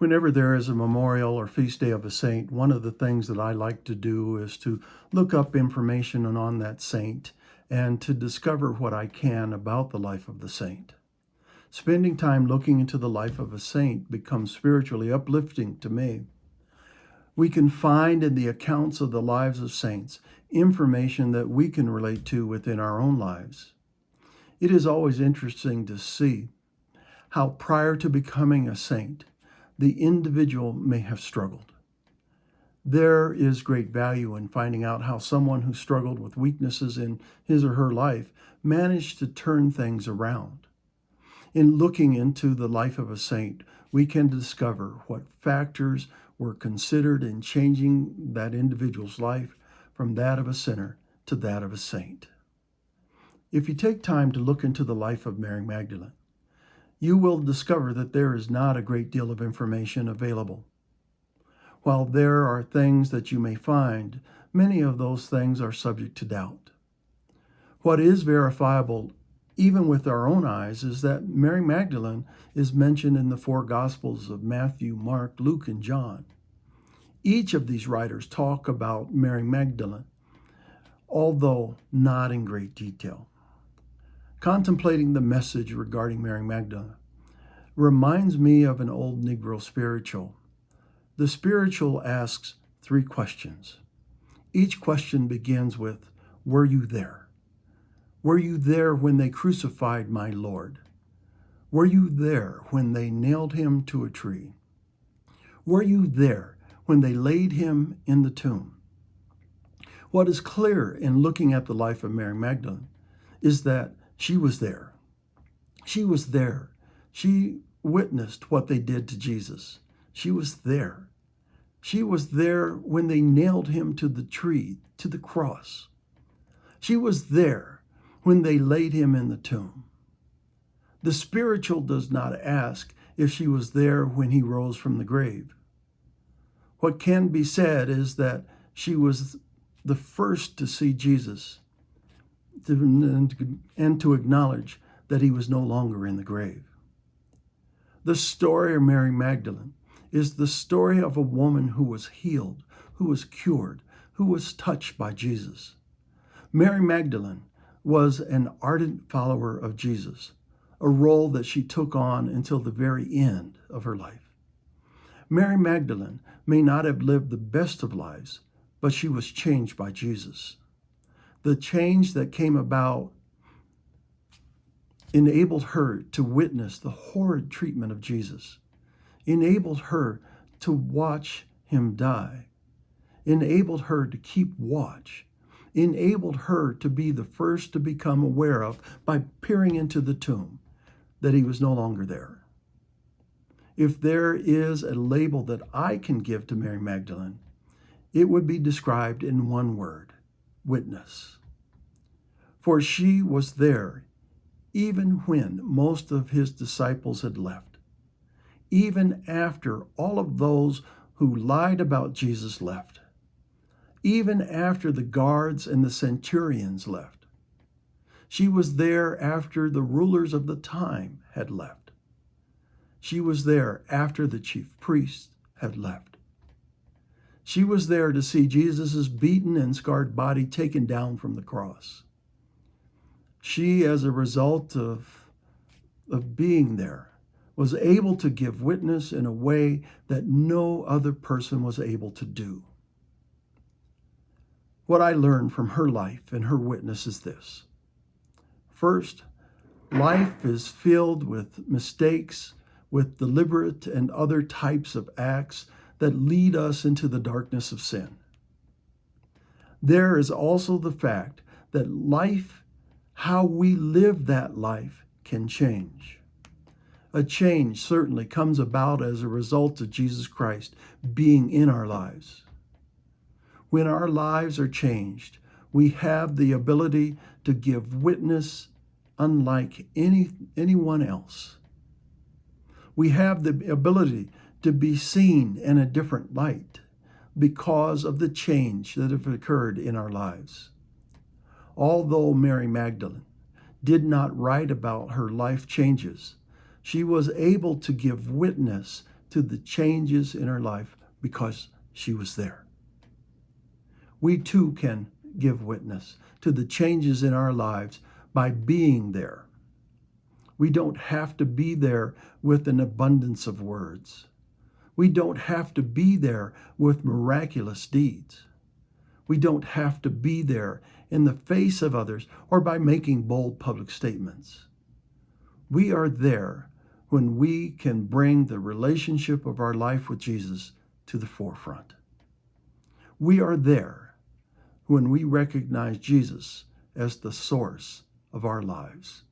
Whenever there is a memorial or feast day of a saint, one of the things that I like to do is to look up information on that saint and to discover what I can about the life of the saint. Spending time looking into the life of a saint becomes spiritually uplifting to me. We can find in the accounts of the lives of saints information that we can relate to within our own lives. It is always interesting to see how prior to becoming a saint, the individual may have struggled. There is great value in finding out how someone who struggled with weaknesses in his or her life managed to turn things around. In looking into the life of a saint, we can discover what factors were considered in changing that individual's life from that of a sinner to that of a saint. If you take time to look into the life of Mary Magdalene, you will discover that there is not a great deal of information available. While there are things that you may find, many of those things are subject to doubt. What is verifiable, even with our own eyes, is that Mary Magdalene is mentioned in the four Gospels of Matthew, Mark, Luke, and John. Each of these writers talk about Mary Magdalene, although not in great detail. Contemplating the message regarding Mary Magdalene reminds me of an old Negro spiritual. The spiritual asks 3 questions. Each question begins with, "Were you there? Were you there when they crucified my Lord? Were you there when they nailed him to a tree? Were you there when they laid him in the tomb?" What is clear in looking at the life of Mary Magdalene is that she was there. She was there. She witnessed what they did to Jesus. She was there. She was there when they nailed him to the tree, to the cross. She was there when they laid him in the tomb. The spiritual does not ask if she was there when he rose from the grave. What can be said is that she was the first to see Jesus and to acknowledge that he was no longer in the grave. The story of Mary Magdalene is the story of a woman who was healed, who was cured, who was touched by Jesus. Mary Magdalene was an ardent follower of Jesus, a role that she took on until the very end of her life. Mary Magdalene may not have lived the best of lives, but she was changed by Jesus. The change that came about enabled her to witness the horrid treatment of Jesus, enabled her to watch him die, enabled her to keep watch, enabled her to be the first to become aware of, by peering into the tomb, that he was no longer there. If there is a label that I can give to Mary Magdalene, it would be described in one word: witness. For she was there even when most of his disciples had left, even after all of those who lied about Jesus left, even after the guards and the centurions left. She was there after the rulers of the time had left. She was there after the chief priests had left. She was there to see Jesus' beaten and scarred body taken down from the cross. She, as a result of being there, was able to give witness in a way that no other person was able to do. What I learned from her life and her witness is this. First, life is filled with mistakes, with deliberate and other types of acts that lead us into the darkness of sin. There is also the fact that life, how we live that life, can change. A change certainly comes about as a result of Jesus Christ being in our lives. When our lives are changed, we have the ability to give witness unlike anyone else. We have the ability to be seen in a different light because of the change that have occurred in our lives. Although Mary Magdalene did not write about her life changes, she was able to give witness to the changes in her life because she was there. We too can give witness to the changes in our lives by being there. We don't have to be there with an abundance of words. We don't have to be there with miraculous deeds. We don't have to be there in the face of others or by making bold public statements. We are there when we can bring the relationship of our life with Jesus to the forefront. We are there when we recognize Jesus as the source of our lives.